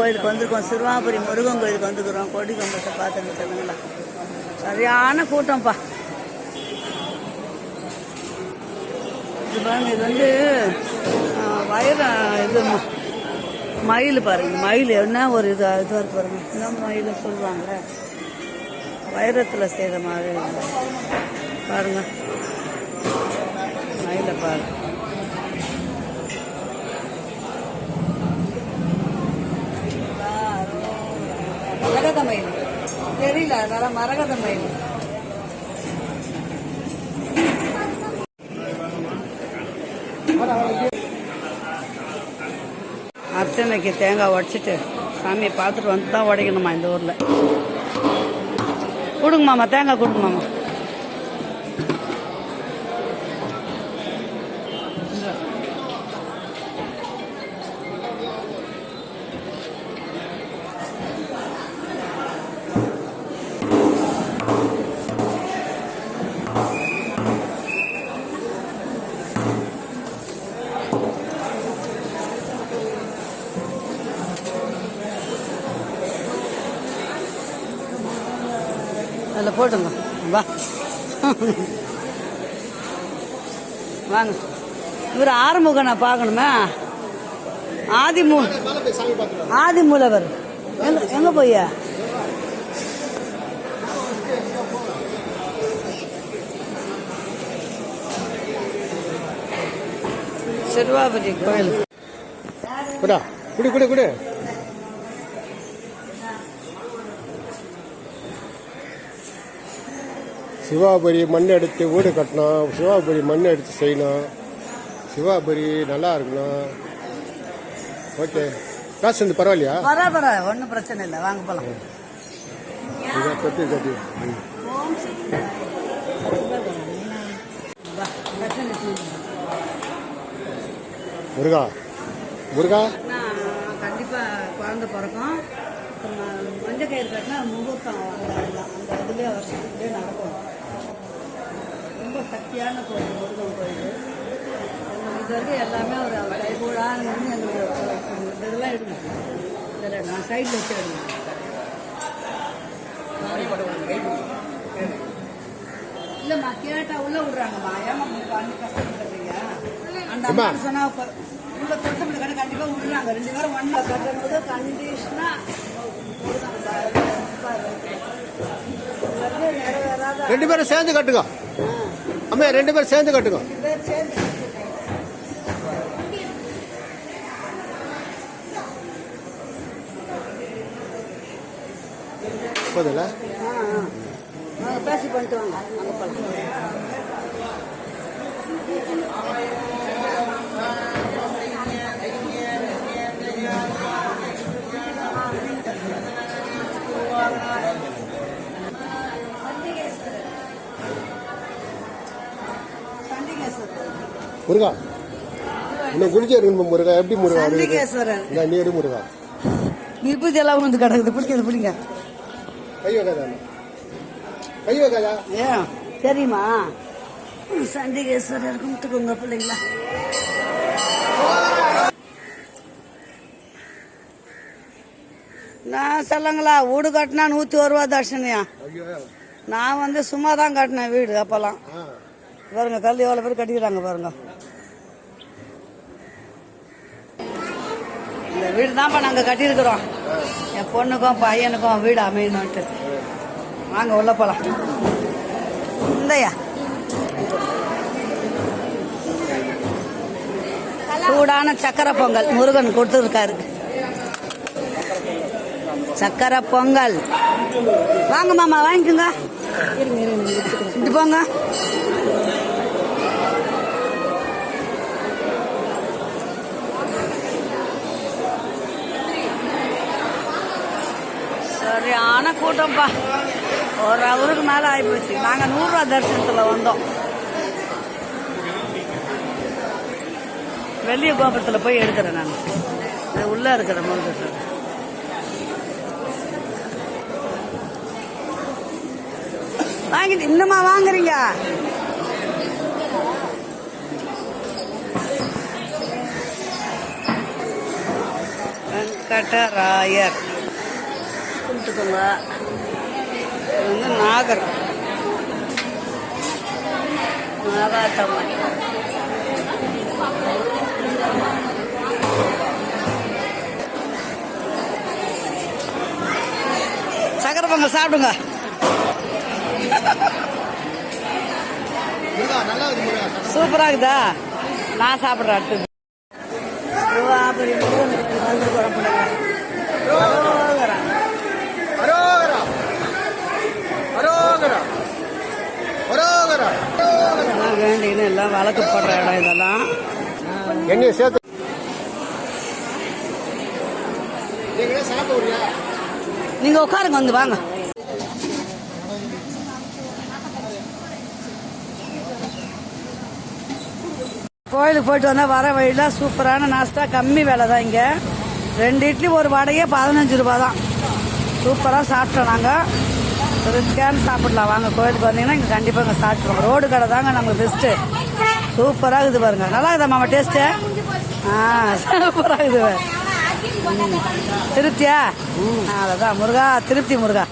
கோயிலுக்கு வந்திருக்கோம். சிறுவாபுரி முருகன் கோயிலுக்கு வந்துக்கிறோம். கொடி கம்பத்தை பார்த்துங்க சொல்லுங்களா, சரியான கூட்டம்ப்பா. இது பாருங்க, இது வந்து இது மயில் பாருங்க. மயில் என்ன ஒரு இதுவாக இருக்கு பாருங்க. இன்னும் மயில் சொல்லுவாங்க, வைரத்தில் செய்கிற மாதிரி பாருங்க. மயிலை பாருங்க. மரகத மயில் தெரியல, அதனால மரகத மயில். அர்ச்சனைக்கு தேங்காய் உடச்சிட்டு சாமியை பார்த்துட்டு வந்து தான் உடைக்கணுமா இந்த ஊரில். கொடுங்க மாமா, தேங்காய் கொடுங்க மாமா. அதில் போட்டுங்க, வா வாங்க. இவர் ஆறுமுகம் நான் பார்க்கணுமே. ஆதிமூலவர் எங்க போய் சிறுவாபுரி கோயில். குடி குடி குடி. சிவாபுரி மண் எடுத்து வீடு கட்டணும், சிவாபுரி மண் எடுத்து செய்யணும், சிவாபுரி நல்லா இருக்கணும். ஓகே, காசு வந்து பரவாயில்லையா? பரவாயில்ல, ஒன்றும் பிரச்சனை இல்லை, வாங்க போகலாம். கட்டி கட்டி முருகா முருகா. கண்டிப்பாக குழந்தை பிறக்கும். மஞ்சள் கயிறு கட்டினா முகூர்த்தம் அந்த இதுலேயே வருஷத்துலேயே நடக்கும். ரொம்ப சக்தியான கோயில் முருகன் கோயில். இது வரைக்கும் எல்லாமே ஒரு கைகூடான்னு எங்களுக்கு இதெல்லாம் எடுங்க. இதில் நான் சைடில் வச்சு எடுங்க. இல்லைம்மா, கேட்டால் உள்ளே விட்றாங்கம்மா. ஏமா பண்ணி கஷ்டப்படுறீங்க? அந்த அம்மா சொன்னால் உள்ள தொட்டப்படி கடை கண்டிப்பாக விடுறாங்க. 2 பேரும் ஒன்றில் கட்டும்போது கண்டிஷனாக 2 பேரும் சேர்ந்து கட்டுங்க. அம்மா 2 பேரும் சேர்ந்து கட்டுங்க. போதில்ல, பேசி பண்ணிட்டு வாங்க. அங்கே போகலாம். முருகா இன்னும் குடிச்சே இருக்கணும். முருகா எப்படி முருகா? சண்டிகேஸ்வரன் நீ எடு முருகா. விபூதி எல்லாம் வந்து கிடக்குது, பிடிக்கிறது பிடிங்க. கை வைக்காதா, கை வைக்காதா. ஏன் தெரியுமா? சண்டிகேஸ்வரர் கும்பிட்டுக்கோங்க பிள்ளைங்களா. நான் சொல்லுங்களா, வீடு கட்டினா 101 ரூபா தர்ஷனியா. நான் வந்து சும்மா தான் கட்டினேன் வீடு. அப்பெல்லாம் பாருங்க, கல் எவ்வளோ பேர் கட்டிக்கிறாங்க பாருங்க. இந்த வீடு தான்ப்பா நாங்கள் கட்டியிருக்கிறோம். என் பொண்ணுக்கும் பையனுக்கும் வீடு அமையணும்ட்டு. வாங்க உள்ள போகலாம். இந்தையா சூடான சக்கரை பொங்கல் முருகன் கொடுத்துருக்காரு. சக்கரை பொங்கல் வாங்க மாமா, வாங்கிக்கோங்க. இது போங்க. சரியான கூட்டம்ப்பா. 1 ஹவருக்கு மேலே ஆகிப்போச்சு. நாங்கள் 100 ரூபா தரிசனத்தில் வந்தோம். வெள்ளிய கோபுரத்தில் போய் எடுக்கிறேன் நான். உள்ளே இருக்கிற முருகன் வாங்கிட்டு இன்னுமா வாங்குறீங்க? வெங்கடராயர் கும்பிட்டுக்கோங்க. இது வந்து நாகர் நாகாத்தம்மன். சக்கரை பொங்கல் சாப்பிடுங்க. சூப்பரா இருக்குதா? நான் சாப்பிட்றேன். அடுத்தது சிவாபுரி முருகன் கோயில் வந்து புறப்படுங்க. இதெல்லாம் வேண்டின்னு எல்லாம் வழக்கு போடுற இடம். இதெல்லாம் என்னைய சேர்த்து நீங்க உட்காருங்க, வந்து வாங்க. கோயிலுக்கு போயிட்டு வந்தா வர வழியில சூப்பரான நாஸ்டா, கம்மி விலை தான். இங்க 2 இட்லி ஒரு வடையே 15 ரூபா தான். சூப்பரா சாப்பிட்டோம் நாங்க. ஒரு ஸ்கேன் சாப்பிடலாம் வாங்க. கோயிலுக்கு வந்தீங்கன்னா இங்க கண்டிப்பா இங்க சாப்பிடுவோம். ரோடு கடை தாங்க நமக்கு பெஸ்ட். சூப்பரா இருக்குது பாருங்க. நல்லா இருக்குதா மாமா டேஸ்ட்? சூப்பரா இருக்குது. திருப்தியா? அதான் முருகா, திருப்தி முருகா.